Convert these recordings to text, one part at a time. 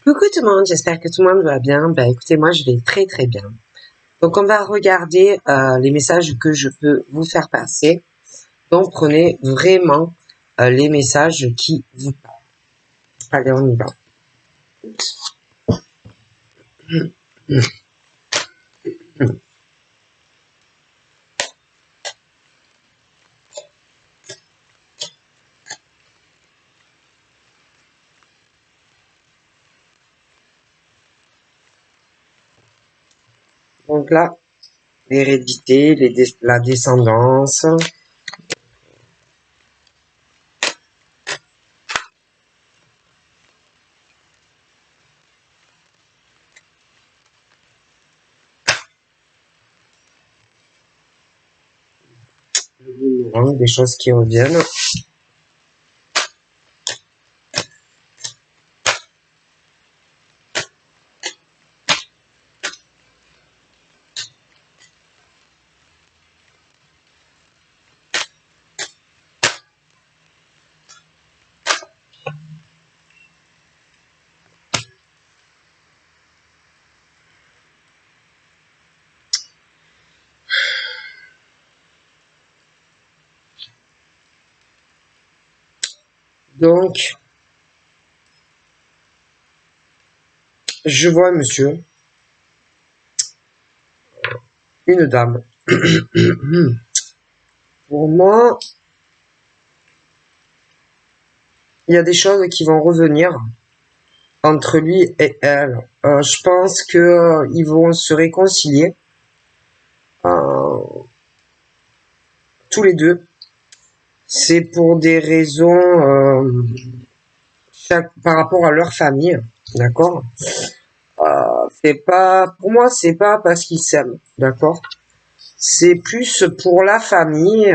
Coucou tout le monde, j'espère que tout le monde va bien. Écoutez, moi je vais très très bien. Donc on va regarder les messages que je peux vous faire passer. Donc prenez vraiment les messages qui vous parlent. Allez, on y va. Donc là, l'hérédité, la descendance. Le boomerang, des choses qui reviennent. Donc, je vois monsieur, une dame. Pour moi, il y a des choses qui vont revenir entre lui et elle. Je pense que ils vont se réconcilier tous les deux. C'est pour des raisons par rapport à leur famille, d'accord. C'est pas, pour moi, c'est pas parce qu'ils s'aiment, d'accord. C'est plus pour la famille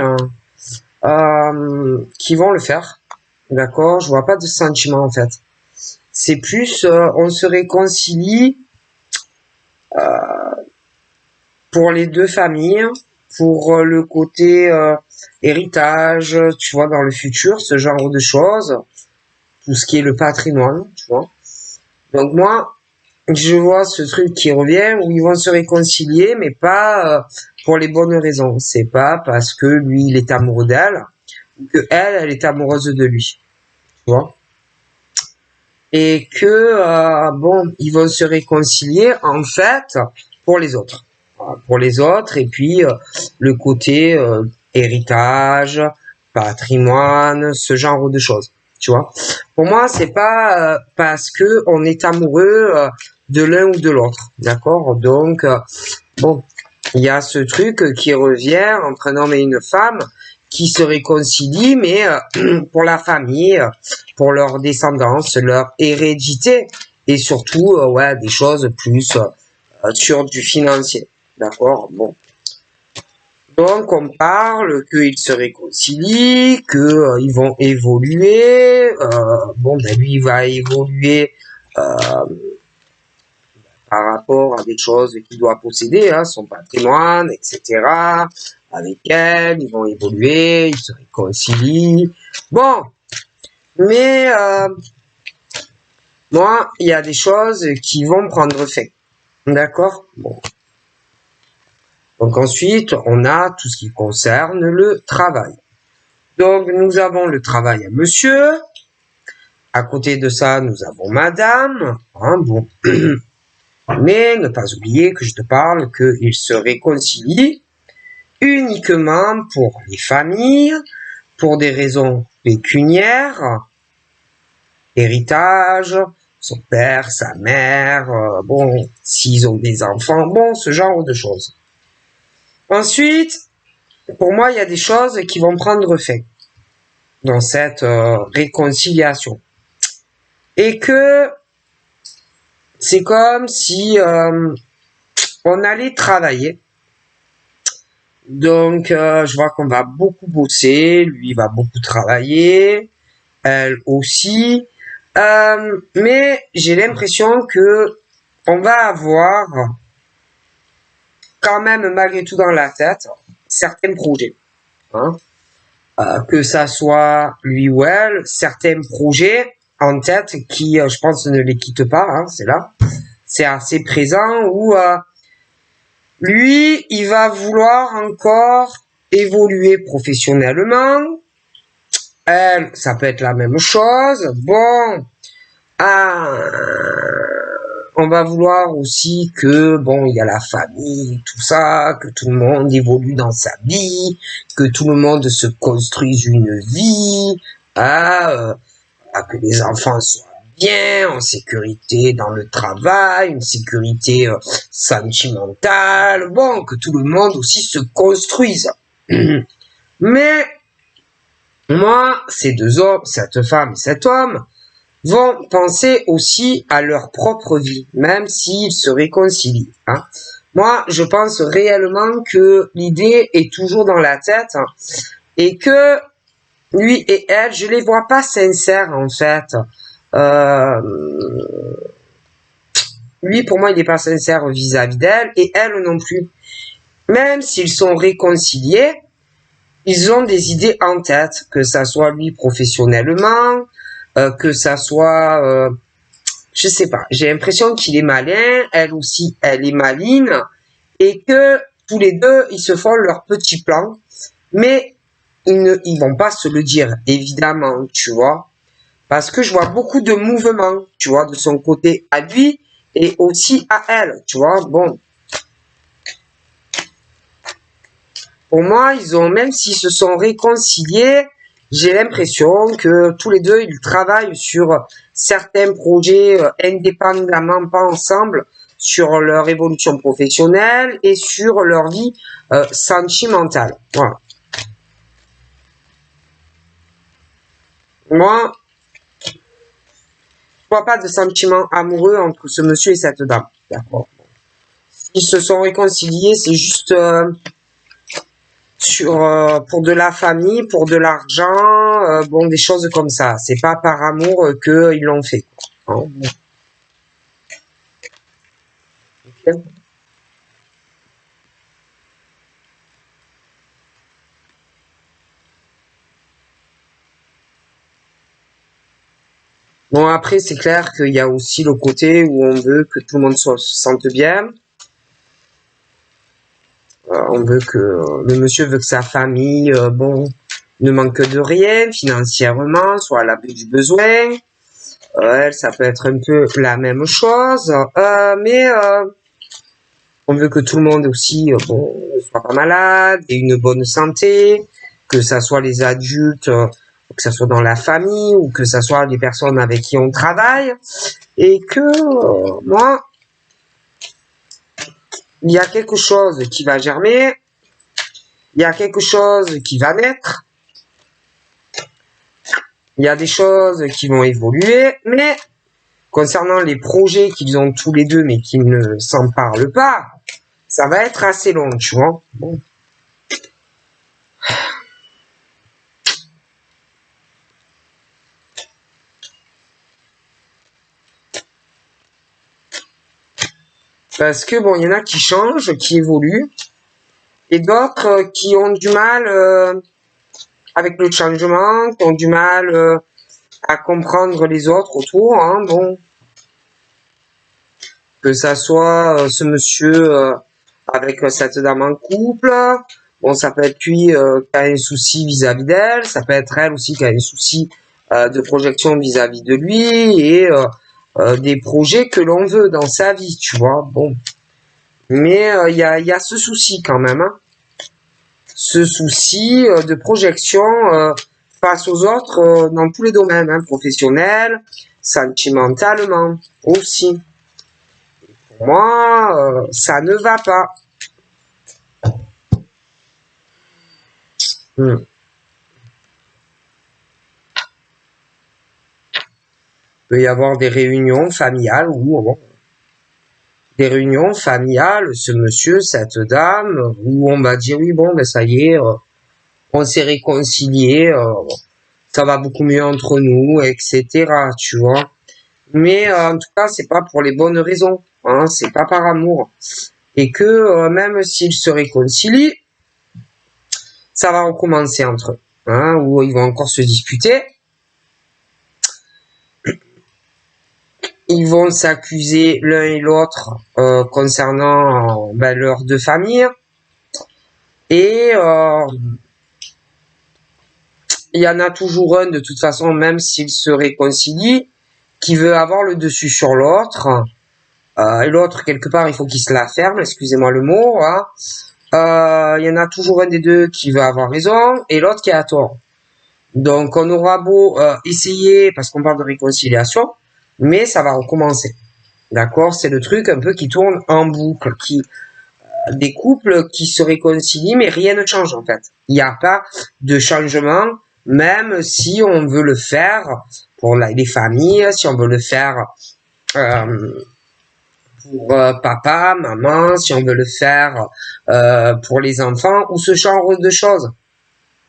qui vont le faire, d'accord. Je vois pas de sentiment en fait. C'est plus, on se réconcilie pour les deux familles, pour le côté héritage, tu vois, dans le futur, ce genre de choses, tout ce qui est le patrimoine, tu vois. Donc moi, je vois ce truc qui revient où ils vont se réconcilier, mais pas pour les bonnes raisons. C'est pas parce que lui, il est amoureux d'elle, ou que elle est amoureuse de lui, tu vois. Et que, bon, ils vont se réconcilier, en fait, pour les autres. Pour les autres, et puis le côté héritage, patrimoine, ce genre de choses, tu vois. Pour moi, c'est pas parce que on est amoureux de l'un ou de l'autre, d'accord. Donc, bon, il y a ce truc qui revient entre un homme et une femme qui se réconcilient, mais pour la famille, pour leur descendance, leur hérédité, et surtout, ouais, des choses plus sur du financier. D'accord, bon. Donc on parle qu'ils se réconcilient, que ils vont évoluer. Bon, ben lui il va évoluer par rapport à des choses qu'il doit posséder, hein, son patrimoine, etc. Avec elle, ils vont évoluer, ils se réconcilient. Bon, mais moi, il y a des choses qui vont prendre fin. D'accord, bon. Donc ensuite, on a tout ce qui concerne le travail. Donc nous avons le travail à monsieur. À côté de ça, nous avons madame. Hein, bon. Mais ne pas oublier que je te parle qu'ils se réconcilient uniquement pour les familles, pour des raisons pécuniaires, héritage, son père, sa mère, bon, s'ils ont des enfants, bon, ce genre de choses. Ensuite, pour moi, il y a des choses qui vont prendre fin dans cette réconciliation. Et que c'est comme si on allait travailler. Donc, je vois qu'on va beaucoup bosser, lui va beaucoup travailler, elle aussi. Mais j'ai l'impression que on va avoir quand même malgré tout dans la tête certains projets. Hein. Que ça soit lui ou elle, certains projets en tête qui, je pense, ne les quitte pas, hein, c'est là. C'est assez présent où lui, il va vouloir encore évoluer professionnellement. Elle, ça peut être la même chose. Bon, on va vouloir aussi que, bon, il y a la famille, tout ça, que tout le monde évolue dans sa vie, que tout le monde se construise une vie, que les enfants soient bien, en sécurité dans le travail, une sécurité sentimentale, bon, que tout le monde aussi se construise. Mais moi, ces deux hommes, cette femme et cet homme, vont penser aussi à leur propre vie, même s'ils se réconcilient. Hein. Moi, je pense réellement que l'idée est toujours dans la tête, hein, et que lui et elle, je les vois pas sincères en fait. Lui, pour moi, il n'est pas sincère vis-à-vis d'elle, et elle non plus. Même s'ils sont réconciliés, ils ont des idées en tête, que ça soit lui professionnellement, que ça soit, je sais pas. J'ai l'impression qu'il est malin, elle aussi, elle est maline, et que tous les deux, ils se font leur petit plan, mais ils vont pas se le dire, évidemment, tu vois. Parce que je vois beaucoup de mouvements, tu vois, de son côté à lui et aussi à elle, tu vois. Bon. Pour moi, même s'ils se sont réconciliés, j'ai l'impression que tous les deux, ils travaillent sur certains projets indépendamment, pas ensemble, sur leur évolution professionnelle et sur leur vie sentimentale. Voilà. Moi, je vois pas de sentiment amoureux entre ce monsieur et cette dame. D'accord. Ils se sont réconciliés, c'est juste pour de la famille, pour de l'argent, bon, des choses comme ça. C'est pas par amour qu'ils l'ont fait. Hein. Okay. Bon, après, c'est clair qu'il y a aussi le côté où on veut que tout le monde se sente bien. On veut que le monsieur veut que sa famille, bon, ne manque de rien financièrement, soit à l'abri du besoin. Elle, ça peut être un peu la même chose, mais on veut que tout le monde aussi, bon, ne soit pas malade, ait une bonne santé, que ça soit les adultes, que ça soit dans la famille ou que ça soit les personnes avec qui on travaille, et que moi, il y a quelque chose qui va germer, il y a quelque chose qui va naître, il y a des choses qui vont évoluer, mais concernant les projets qu'ils ont tous les deux mais qu'ils ne s'en parlent pas, ça va être assez long, tu vois. Bon. Parce que bon, il y en a qui changent, qui évoluent, et d'autres qui ont du mal avec le changement, qui ont du mal à comprendre les autres autour. Hein, bon, que ça soit ce monsieur avec cette dame en couple, bon, ça peut être lui qui a un souci vis-à-vis d'elle, ça peut être elle aussi qui a un souci de projection vis-à-vis de lui et des projets que l'on veut dans sa vie, tu vois. Bon, mais il y a ce souci quand même, hein. Ce souci de projection face aux autres dans tous les domaines, hein, professionnels, sentimentalement aussi. Pour moi, ça ne va pas. Il peut y avoir des réunions familiales où des réunions familiales, ce monsieur, cette dame, où on va dire oui bon ben ça y est, on s'est réconciliés, ça va beaucoup mieux entre nous, etc. Tu vois. Mais en tout cas, c'est pas pour les bonnes raisons, hein, c'est pas par amour. Et que même s'ils se réconcilient, ça va recommencer entre eux, hein, où ils vont encore se disputer. ils vont s'accuser l'un et l'autre concernant leurs deux familles. Et il y en a toujours un, de toute façon, même s'ils se réconcilient, qui veut avoir le dessus sur l'autre. Et l'autre, quelque part, il faut qu'il se la ferme, excusez-moi le mot. Hein. Il y en a toujours un des deux qui veut avoir raison et l'autre qui a tort. Donc, on aura beau essayer, parce qu'on parle de réconciliation, mais ça va recommencer. D'accord? C'est le truc un peu qui tourne en boucle, des couples qui se réconcilient, mais rien ne change en fait. Il n'y a pas de changement, même si on veut le faire pour les familles, si on veut le faire pour papa, maman, si on veut le faire pour les enfants, ou ce genre de choses.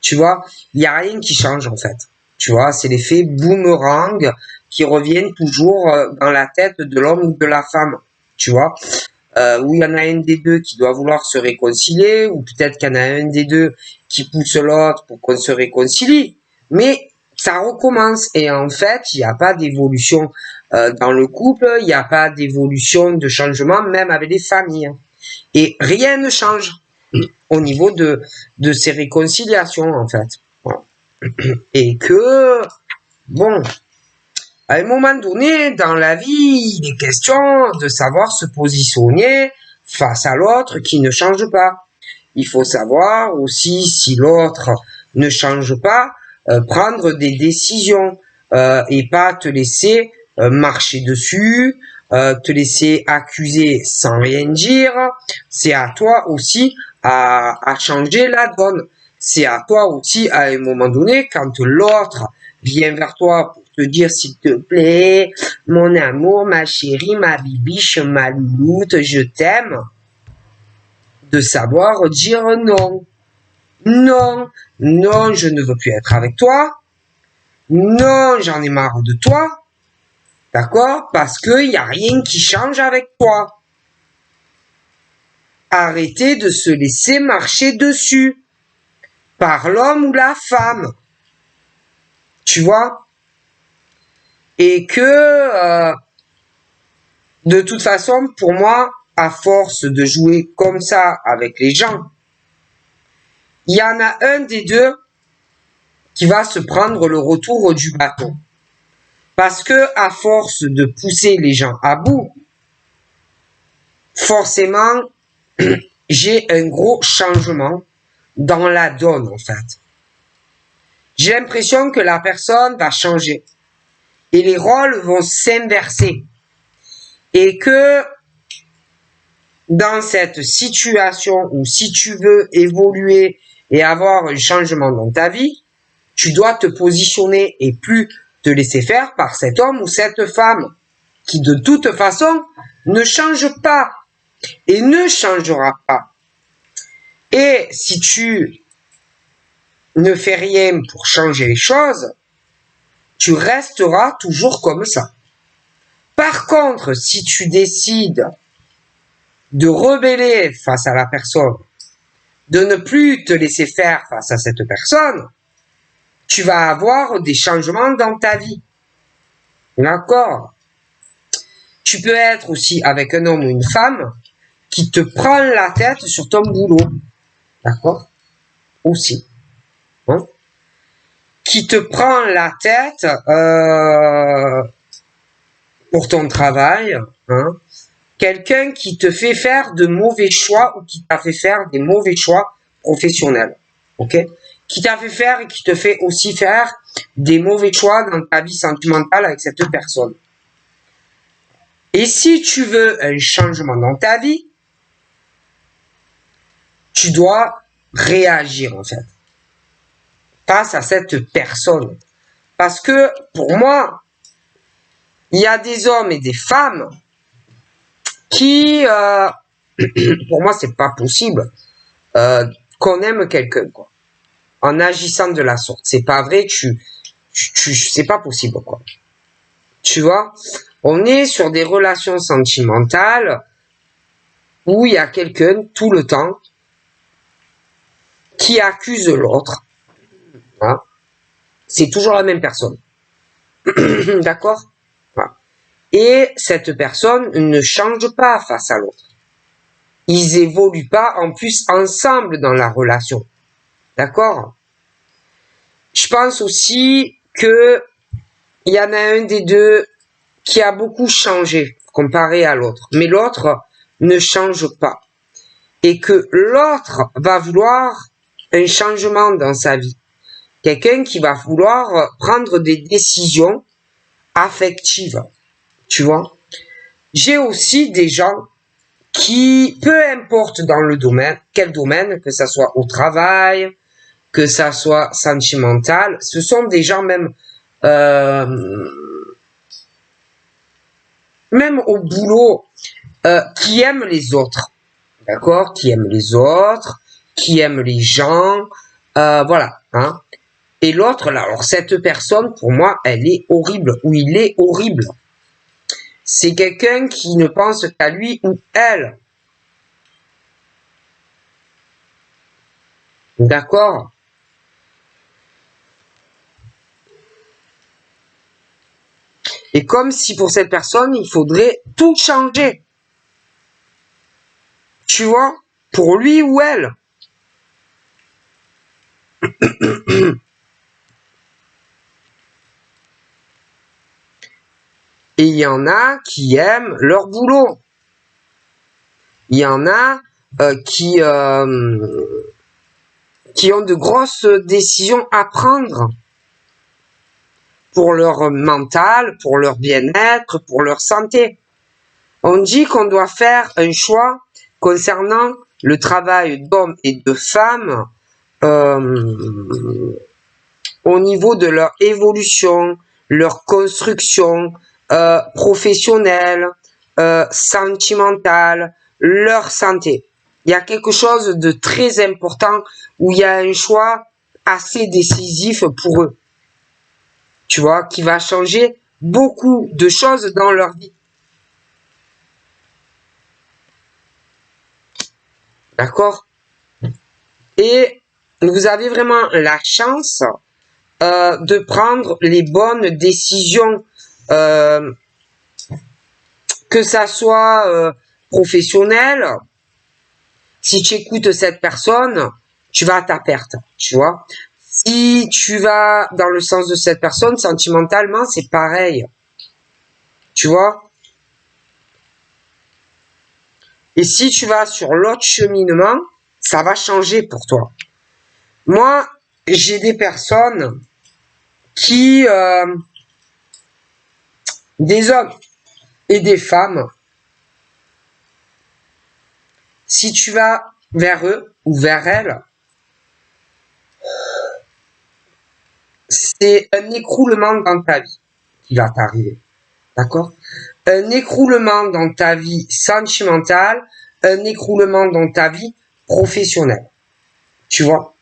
Tu vois, il n'y a rien qui change en fait. Tu vois, c'est l'effet boomerang qui reviennent toujours dans la tête de l'homme ou de la femme. Tu vois, où il y en a un des deux qui doit vouloir se réconcilier, ou peut-être qu'il y en a un des deux qui pousse l'autre pour qu'on se réconcilie. Mais ça recommence et en fait, il n'y a pas d'évolution dans le couple, il n'y a pas d'évolution de changement, même avec les familles. Et rien ne change au niveau de ces réconciliations, en fait. Voilà. Et que, bon, à un moment donné, dans la vie, il est question de savoir se positionner face à l'autre qui ne change pas. Il faut savoir aussi, si l'autre ne change pas, prendre des décisions et pas te laisser marcher dessus, te laisser accuser sans rien dire. C'est à toi aussi à changer la donne. C'est à toi aussi, à un moment donné, quand l'autre vient vers toi pour te dire s'il te plaît, mon amour, ma chérie, ma bibiche, ma louloute, je t'aime, de savoir dire non. Non, non, je ne veux plus être avec toi. Non, j'en ai marre de toi. D'accord? Parce qu'il n'y a rien qui change avec toi. Arrêtez de se laisser marcher dessus par l'homme ou la femme. Tu vois? Et que, de toute façon, pour moi, à force de jouer comme ça avec les gens, il y en a un des deux qui va se prendre le retour du bâton. Parce que, à force de pousser les gens à bout, forcément, j'ai un gros changement dans la donne, en fait. J'ai l'impression que la personne va changer et les rôles vont s'inverser. Et que dans cette situation où si tu veux évoluer et avoir un changement dans ta vie, tu dois te positionner et plus te laisser faire par cet homme ou cette femme qui de toute façon ne change pas et ne changera pas. Et si tu ne fais rien pour changer les choses, tu resteras toujours comme ça. Par contre, si tu décides de rebeller face à la personne, de ne plus te laisser faire face à cette personne, tu vas avoir des changements dans ta vie. D'accord? Tu peux être aussi avec un homme ou une femme qui te prend la tête sur ton boulot. D'accord? Aussi. Hein? Qui te prend la tête pour ton travail. Hein? Quelqu'un qui te fait faire de mauvais choix ou qui t'a fait faire des mauvais choix professionnels. Ok? Qui t'a fait faire et qui te fait aussi faire des mauvais choix dans ta vie sentimentale avec cette personne. Et si tu veux un changement dans ta vie, tu dois réagir en fait face à cette personne. Parce que pour moi, il y a des hommes et des femmes qui, pour moi, c'est pas possible qu'on aime quelqu'un, quoi. En agissant de la sorte, c'est pas vrai. C'est pas possible, quoi. Tu vois, on est sur des relations sentimentales où il y a quelqu'un tout le temps qui accuse l'autre. C'est toujours la même personne. D'accord? Voilà. Et cette personne ne change pas face à l'autre. Ils évoluent pas en plus ensemble dans la relation. D'accord? Je pense aussi que il y en a un des deux qui a beaucoup changé comparé à l'autre. Mais l'autre ne change pas. Et que l'autre va vouloir un changement dans sa vie. Quelqu'un qui va vouloir prendre des décisions affectives. Tu vois? J'ai aussi des gens qui, peu importe dans le domaine, quel domaine, que ça soit au travail, que ça soit sentimental, ce sont des gens même au boulot, qui aiment les autres, d'accord, qui aiment les autres, qui aiment les gens, voilà, hein. Et l'autre là, alors cette personne pour moi, elle est horrible ou il est horrible. C'est quelqu'un qui ne pense qu'à lui ou elle, d'accord. Et comme si pour cette personne, il faudrait tout changer. Tu vois, pour lui ou elle. Et il y en a qui aiment leur boulot. Il y en a qui ont de grosses décisions à prendre pour leur mental, pour leur bien-être, pour leur santé. On dit qu'on doit faire un choix concernant le travail d'hommes et de femmes au niveau de leur évolution, leur construction professionnelle, sentimentale, leur santé. Il y a quelque chose de très important où il y a un choix assez décisif pour eux. Tu vois, qui va changer beaucoup de choses dans leur vie. D'accord? Et vous avez vraiment la chance de prendre les bonnes décisions, que ça soit professionnel. Si tu écoutes cette personne, tu vas à ta perte, tu vois. Si tu vas dans le sens de cette personne, sentimentalement, c'est pareil, tu vois. Et si tu vas sur l'autre cheminement, ça va changer pour toi. Moi, j'ai des personnes qui, des hommes et des femmes, si tu vas vers eux ou vers elles, c'est un écroulement dans ta vie qui va t'arriver. D'accord? Un écroulement dans ta vie sentimentale, un écroulement dans ta vie professionnelle. Tu vois?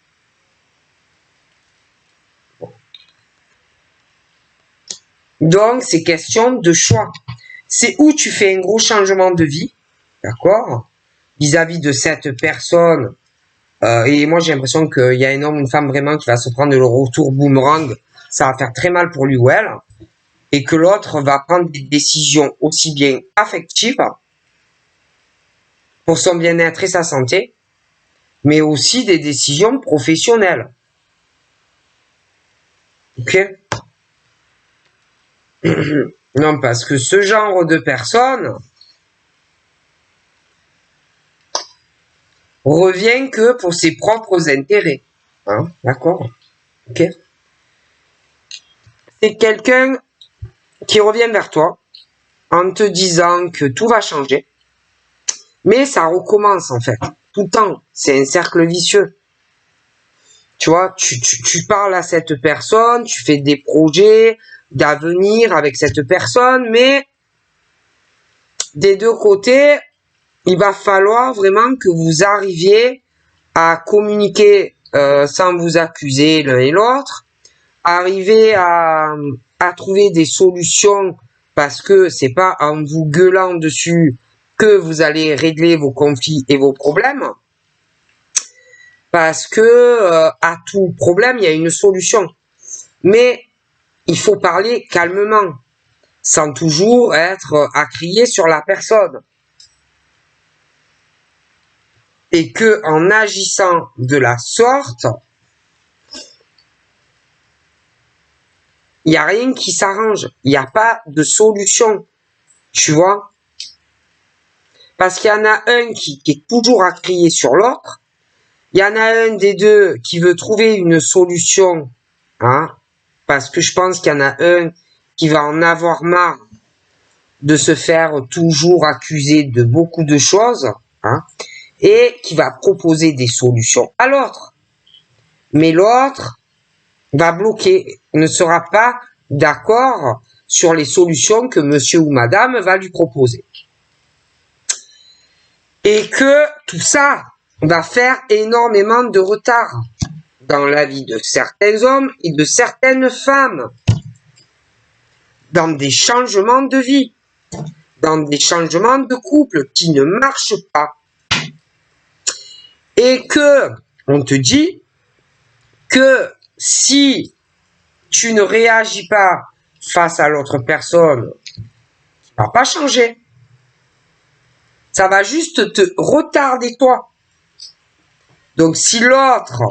Donc, c'est question de choix. C'est où tu fais un gros changement de vie, d'accord? Vis-à-vis de cette personne. Et moi, j'ai l'impression qu'il y a un homme ou une femme vraiment qui va se prendre le retour boomerang. Ça va faire très mal pour lui ou elle. Et que l'autre va prendre des décisions aussi bien affectives pour son bien-être et sa santé, mais aussi des décisions professionnelles. Ok? Non, parce que ce genre de personne revient que pour ses propres intérêts. Hein? D'accord? Ok? C'est quelqu'un qui revient vers toi en te disant que tout va changer, mais ça recommence en fait, tout le temps. C'est un cercle vicieux. Tu vois, tu parles à cette personne, tu fais des projets d'avenir avec cette personne, mais des deux côtés, il va falloir vraiment que vous arriviez à communiquer sans vous accuser l'un et l'autre, arriver à trouver des solutions parce que c'est pas en vous gueulant dessus que vous allez régler vos conflits et vos problèmes. Parce que à tout problème, il y a une solution. Mais il faut parler calmement. sans toujours être à crier sur la personne. Et que en agissant de la sorte, il n'y a rien qui s'arrange. Il n'y a pas de solution. Tu vois? Parce qu'il y en a un qui est toujours à crier sur l'autre. Il y en a un des deux qui veut trouver une solution, hein, parce que je pense qu'il y en a un qui va en avoir marre de se faire toujours accuser de beaucoup de choses, hein, et qui va proposer des solutions à l'autre. Mais l'autre va bloquer, ne sera pas d'accord sur les solutions que monsieur ou madame va lui proposer. Et que tout ça va faire énormément de retard dans la vie de certains hommes et de certaines femmes, dans des changements de vie, dans des changements de couple qui ne marchent pas. Et que, on te dit que si tu ne réagis pas face à l'autre personne, ça va pas changer. Ça va juste te retarder toi. Donc si l'autre,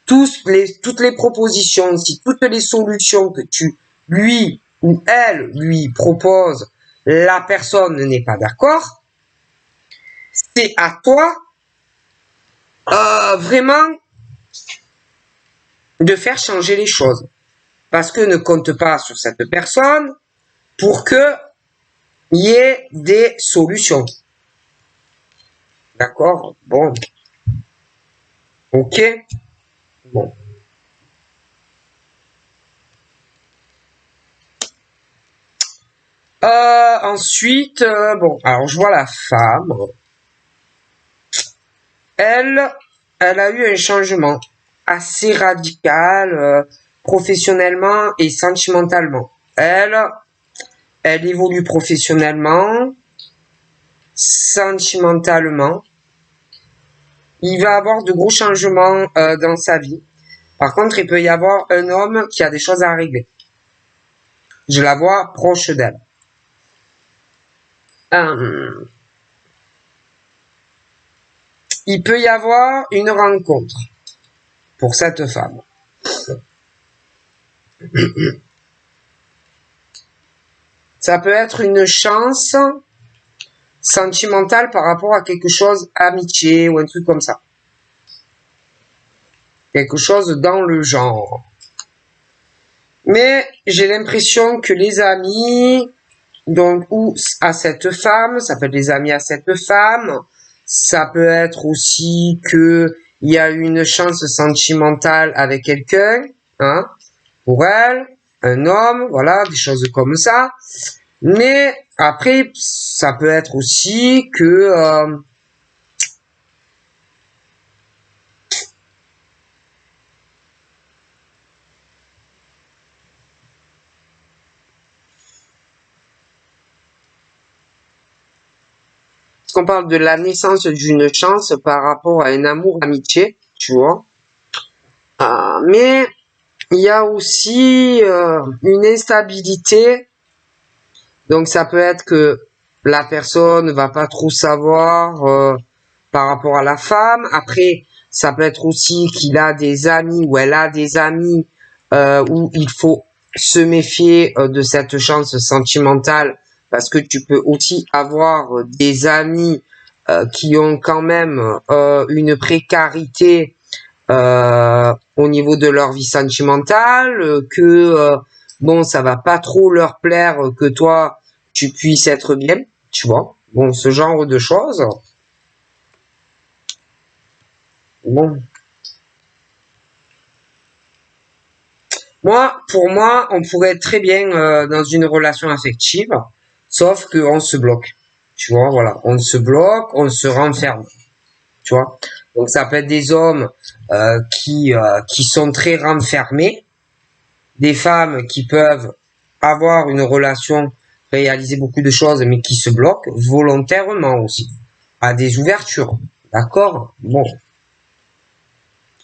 toutes les propositions, si toutes les solutions que tu lui ou elle lui propose, la personne n'est pas d'accord, c'est à toi vraiment de faire changer les choses. Parce que ne compte pas sur cette personne pour que il y ait des solutions. D'accord? Bon. Ok? Bon. Ensuite, bon, alors je vois la femme. Elle a eu un changement assez radical, professionnellement et sentimentalement. Elle évolue professionnellement, sentimentalement. Il va avoir de gros changements dans sa vie. Par contre, il peut y avoir un homme qui a des choses à régler. Je la vois proche d'elle. Il peut y avoir une rencontre pour cette femme. Ça peut être une chance sentimentale par rapport à quelque chose, amitié ou un truc comme ça. Quelque chose dans le genre. Mais j'ai l'impression que les amis, donc, ou à cette femme, ça peut être les amis à cette femme, ça peut être aussi que il y a une chance sentimentale avec quelqu'un, hein, pour elle, un homme, voilà, des choses comme ça. Mais après, ça peut être aussi que qu'on parle de la naissance d'une chance par rapport à un amour amitié, tu vois. Mais il y a aussi une instabilité. Donc ça peut être que la personne ne va pas trop savoir par rapport à la femme. Après, ça peut être aussi qu'il a des amis ou elle a des amis où il faut se méfier de cette chance sentimentale parce que tu peux aussi avoir des amis qui ont quand même une précarité au niveau de leur vie sentimentale, que bon, ça va pas trop leur plaire que toi tu puisses être bien, tu vois. Bon, ce genre de choses. Bon. Pour moi, on pourrait être très bien dans une relation affective, sauf qu'on se bloque. Tu vois, voilà. On se bloque, on se renferme. Tu vois. Donc ça peut être des hommes qui sont très renfermés, des femmes qui peuvent avoir une relation, réaliser beaucoup de choses, mais qui se bloquent volontairement aussi, à des ouvertures. D'accord? Bon.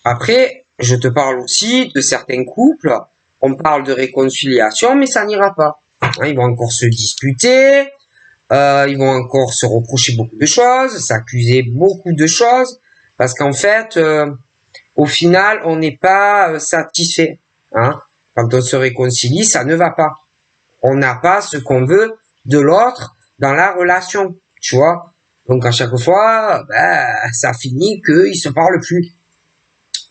Après, je te parle aussi de certains couples, on parle de réconciliation, mais ça n'ira pas. Hein, ils vont encore se disputer, ils vont encore se reprocher beaucoup de choses, s'accuser beaucoup de choses, parce qu'en fait, au final, on n'est pas satisfait. Hein. Quand on se réconcilie, ça ne va pas. On n'a pas ce qu'on veut de l'autre dans la relation, tu vois. Donc à chaque fois, ça finit qu'ils se parlent plus,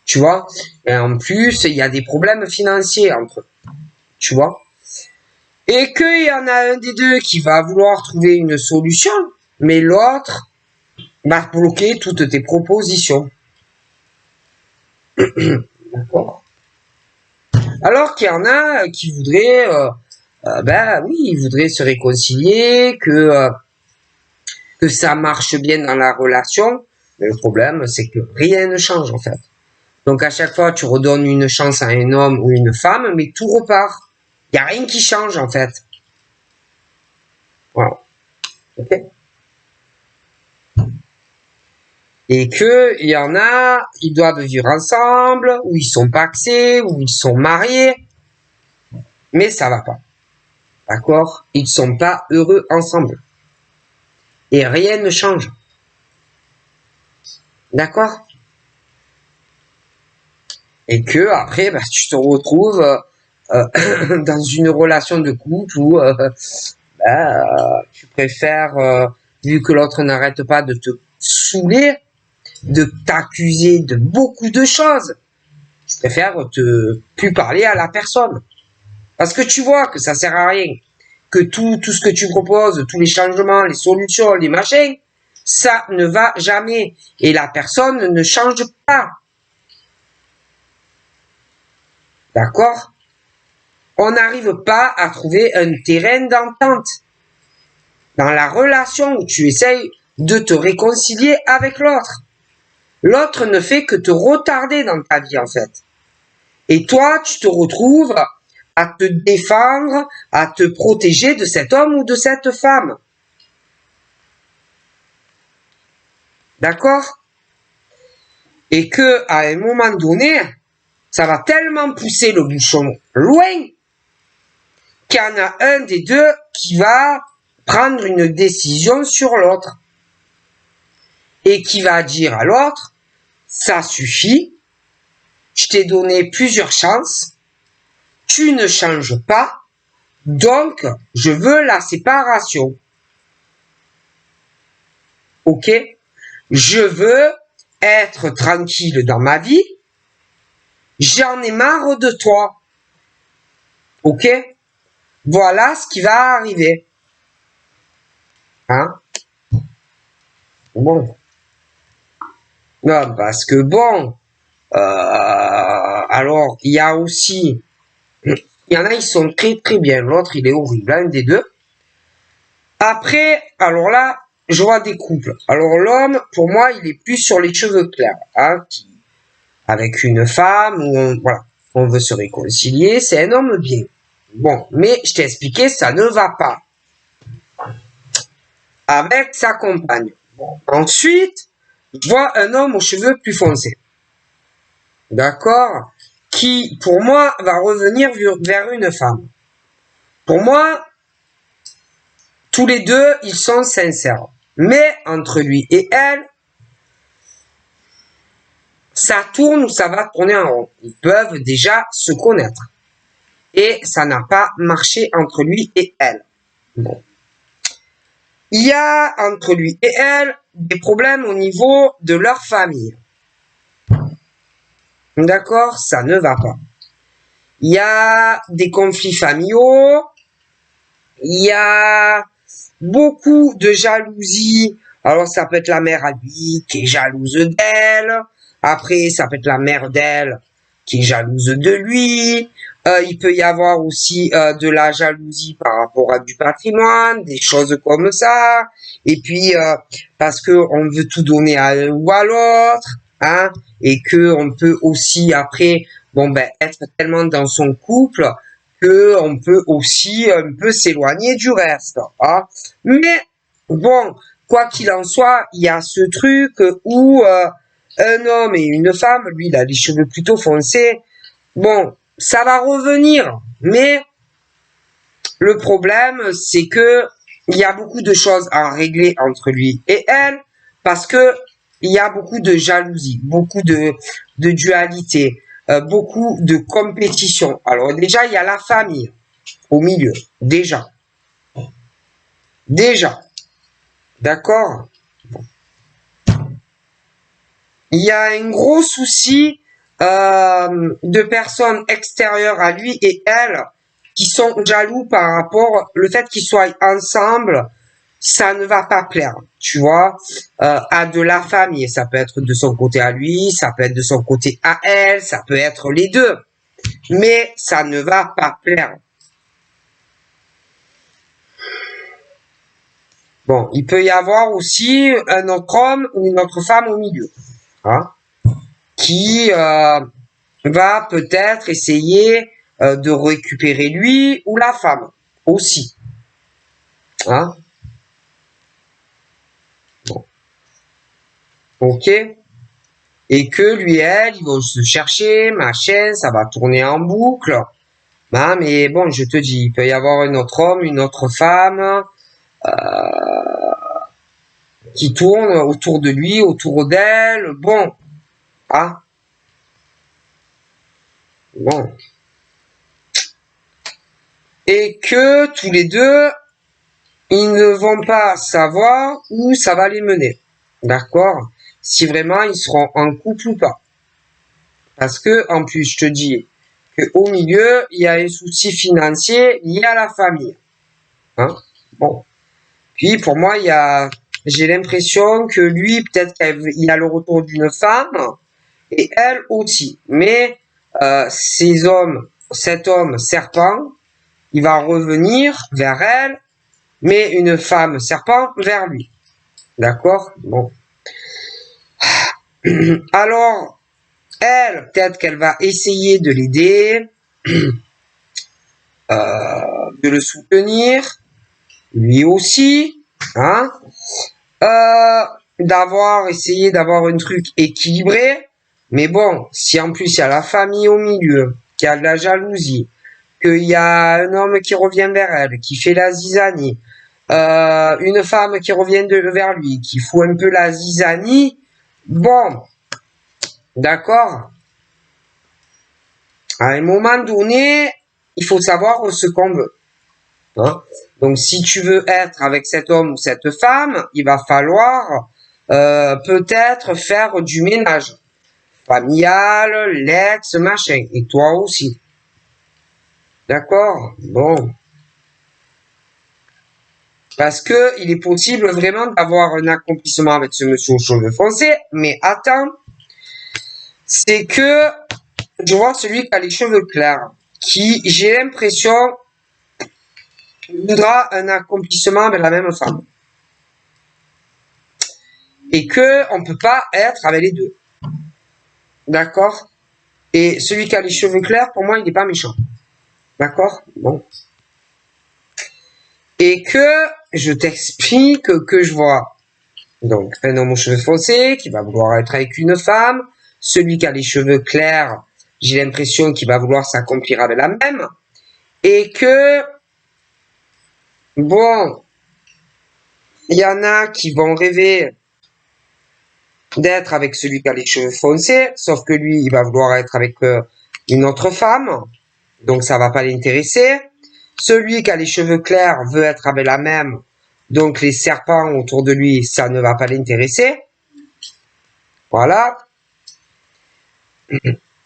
tu vois. Et en plus, il y a des problèmes financiers entre eux, tu vois. Et qu'il y en a un des deux qui va vouloir trouver une solution, mais l'autre va bloquer toutes tes propositions. D'accord. Alors qu'il y en a qui voudraient, oui, ils voudraient se réconcilier, que ça marche bien dans la relation. Mais le problème, c'est que rien ne change en fait. Donc à chaque fois, tu redonnes une chance à un homme ou une femme, mais tout repart. Il n'y a rien qui change en fait. Voilà. Ok. Et que il y en a, ils doivent vivre ensemble, ou ils sont paxés, ou ils sont mariés, mais ça va pas. D'accord? Ils sont pas heureux ensemble. Et rien ne change. D'accord? Et que après, tu te retrouves dans une relation de couple où tu préfères, vu que l'autre n'arrête pas de te saouler, de t'accuser de beaucoup de choses, tu préfères te plus parler à la personne. Parce que tu vois que ça sert à rien. Que tout ce que tu proposes, tous les changements, les solutions, les machins, ça ne va jamais. Et la personne ne change pas. D'accord? On n'arrive pas à trouver un terrain d'entente dans la relation où tu essayes de te réconcilier avec l'autre. L'autre ne fait que te retarder dans ta vie, en fait. Et toi, tu te retrouves à te défendre, à te protéger de cet homme ou de cette femme. D'accord? Et que, à un moment donné, ça va tellement pousser le bouchon loin qu'il y en a un des deux qui va prendre une décision sur l'autre. Et qui va dire à l'autre, ça suffit, je t'ai donné plusieurs chances, tu ne changes pas, donc je veux la séparation. Ok? Je veux être tranquille dans ma vie, j'en ai marre de toi. Ok? Voilà ce qui va arriver. Hein? Bon. Non, parce que bon, alors, il y a aussi, il y en a, ils sont très très bien, l'autre, il est horrible, un des deux. Après, alors là, je vois des couples. Alors l'homme, pour moi, il est plus sur les cheveux clairs, hein, avec une femme, où on veut se réconcilier, c'est un homme bien. Bon, mais je t'ai expliqué, ça ne va pas. Avec sa compagne. Bon. Ensuite, je vois un homme aux cheveux plus foncés. D'accord? Qui, pour moi, va revenir vers une femme. Pour moi, tous les deux, ils sont sincères. Mais entre lui et elle, ça tourne ou ça va tourner en rond. Ils peuvent déjà se connaître. Et ça n'a pas marché entre lui et elle. Bon. Il y a entre lui et elle des problèmes au niveau de leur famille. D'accord? Ça ne va pas. Il y a des conflits familiaux. Il y a beaucoup de jalousie. Alors, ça peut être la mère à lui qui est jalouse d'elle. Après, ça peut être la mère d'elle qui est jalouse de lui. Il peut y avoir aussi de la jalousie par rapport à du patrimoine, des choses comme ça. Et puis, parce que on veut tout donner à un ou à l'autre, hein, et que on peut aussi après, être tellement dans son couple que on peut aussi un peu s'éloigner du reste. Hein. Mais bon, quoi qu'il en soit, il y a ce truc où un homme et une femme, lui, il a les cheveux plutôt foncés. Bon, ça va revenir, mais Le problème, c'est que il y a beaucoup de choses à régler entre lui et elle, parce que il y a beaucoup de jalousie, beaucoup de dualité, beaucoup de compétition. Alors déjà, il y a la famille au milieu. Déjà. D'accord? Il y a un gros souci de personnes extérieures à lui et elle qui sont jaloux par rapport le fait qu'ils soient ensemble, ça ne va pas plaire, tu vois, à de la famille. Ça peut être de son côté à lui, ça peut être de son côté à elle, ça peut être les deux, mais ça ne va pas plaire. Bon, il peut y avoir aussi un autre homme ou une autre femme au milieu, hein, qui va peut-être essayer de récupérer lui ou la femme aussi, hein. Bon, ok. Et que lui et elle, ils vont se chercher, machin, ça va tourner en boucle. Ben, mais bon, je te dis, il peut y avoir un autre homme, une autre femme qui tourne autour de lui, autour d'elle. Bon, ah, bon. Et que tous les deux, ils ne vont pas savoir où ça va les mener. D'accord? Si vraiment ils seront en couple ou pas. Parce que, en plus, je te dis qu'au milieu, il y a un souci financier lié à la famille. Hein? Bon. Puis, pour moi, j'ai l'impression que lui, peut-être qu'il a le retour d'une femme, et elle aussi. Mais, cet homme serpent, il va revenir vers elle, mais une femme serpent vers lui. D'accord? Bon. Alors, elle, peut-être qu'elle va essayer de l'aider, de le soutenir, lui aussi, hein, essayé d'avoir un truc équilibré. Mais bon, si en plus il y a la famille au milieu, qu'il y a de la jalousie, qu'il y a un homme qui revient vers elle, qui fait la zizanie, une femme qui revient vers lui, qui fout un peu la zizanie, bon, d'accord. À un moment donné, il faut savoir ce qu'on veut. Hein. Donc, si tu veux être avec cet homme ou cette femme, il va falloir peut-être faire du ménage familial, l'ex, machin, et toi aussi. D'accord? Bon. Parce que il est possible vraiment d'avoir un accomplissement avec ce monsieur aux cheveux foncés, mais attends, c'est que je vois celui qui a les cheveux clairs, qui, j'ai l'impression, voudra un accomplissement avec la même femme. Et que on peut pas être avec les deux. D'accord? Et celui qui a les cheveux clairs, pour moi, il n'est pas méchant. D'accord? Bon. Et que je t'explique que je vois donc un homme aux cheveux foncés qui va vouloir être avec une femme. Celui qui a les cheveux clairs, j'ai l'impression qu'il va vouloir s'accomplir avec la même. Et que, bon, il y en a qui vont rêver d'être avec celui qui a les cheveux foncés, sauf que lui, il va vouloir être avec une autre femme, donc ça va pas l'intéresser. Celui qui a les cheveux clairs veut être avec la même, donc les serpents autour de lui, ça ne va pas l'intéresser. Voilà.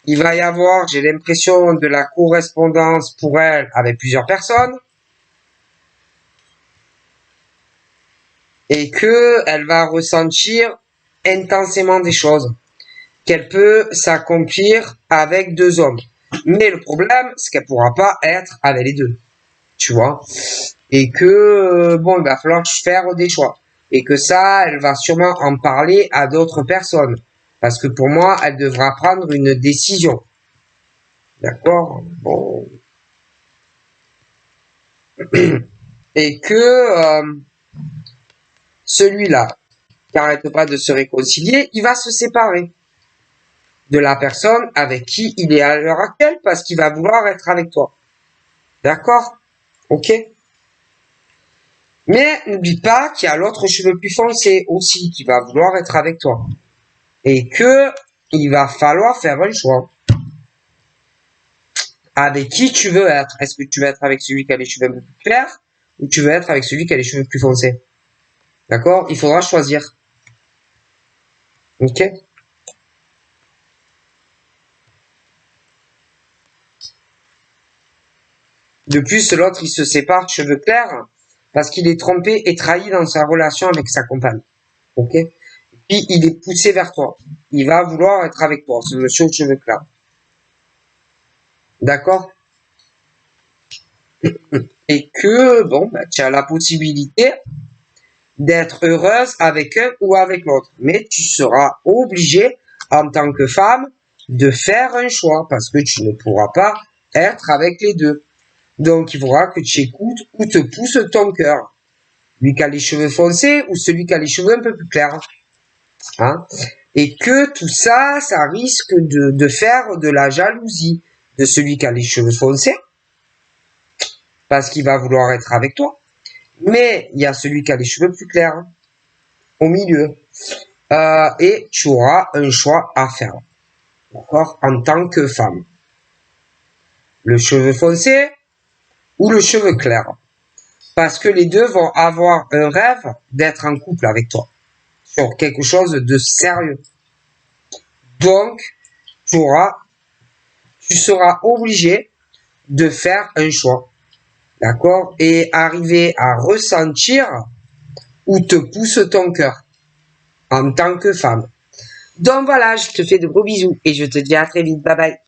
Il va y avoir, j'ai l'impression, de la correspondance pour elle avec plusieurs personnes. Et que elle va ressentir intensément des choses. Qu'elle peut s'accomplir avec deux hommes. Mais le problème, c'est qu'elle pourra pas être avec les deux. Tu vois? Et que, bon, il va falloir faire des choix. Et que ça, elle va sûrement en parler à d'autres personnes. Parce que pour moi, elle devra prendre une décision. D'accord? Bon. Et que celui-là, qui n'arrête pas de se réconcilier, il va se séparer de la personne avec qui il est à l'heure actuelle parce qu'il va vouloir être avec toi. D'accord? Ok? Mais n'oublie pas qu'il y a l'autre cheveu plus foncé aussi qui va vouloir être avec toi. Et que il va falloir faire un choix. Avec qui tu veux être? Est-ce que tu veux être avec celui qui a les cheveux un peu plus clairs ou tu veux être avec celui qui a les cheveux plus foncés? D'accord? Il faudra choisir. Ok? De plus, l'autre, il se sépare de cheveux clairs parce qu'il est trompé et trahi dans sa relation avec sa compagne. Ok? Puis, il est poussé vers toi. Il va vouloir être avec toi, ce monsieur aux cheveux clairs. D'accord? Et que, bon, bah, tu as la possibilité d'être heureuse avec un ou avec l'autre. Mais tu seras obligé, en tant que femme, de faire un choix parce que tu ne pourras pas être avec les deux. Donc, il faudra que tu écoutes où te pousse ton cœur. Lui qui a les cheveux foncés ou celui qui a les cheveux un peu plus clairs. Hein? Et que tout ça, ça risque de faire de la jalousie de celui qui a les cheveux foncés parce qu'il va vouloir être avec toi. Mais il y a celui qui a les cheveux plus clairs au milieu. Et tu auras un choix à faire. D'accord? En tant que femme. Le cheveu foncé ou le cheveu clair. Parce que les deux vont avoir un rêve d'être en couple avec toi. Sur quelque chose de sérieux. Donc, tu seras obligé de faire un choix. D'accord? Et arriver à ressentir où te pousse ton cœur. En tant que femme. Donc voilà, je te fais de gros bisous et je te dis à très vite. Bye bye.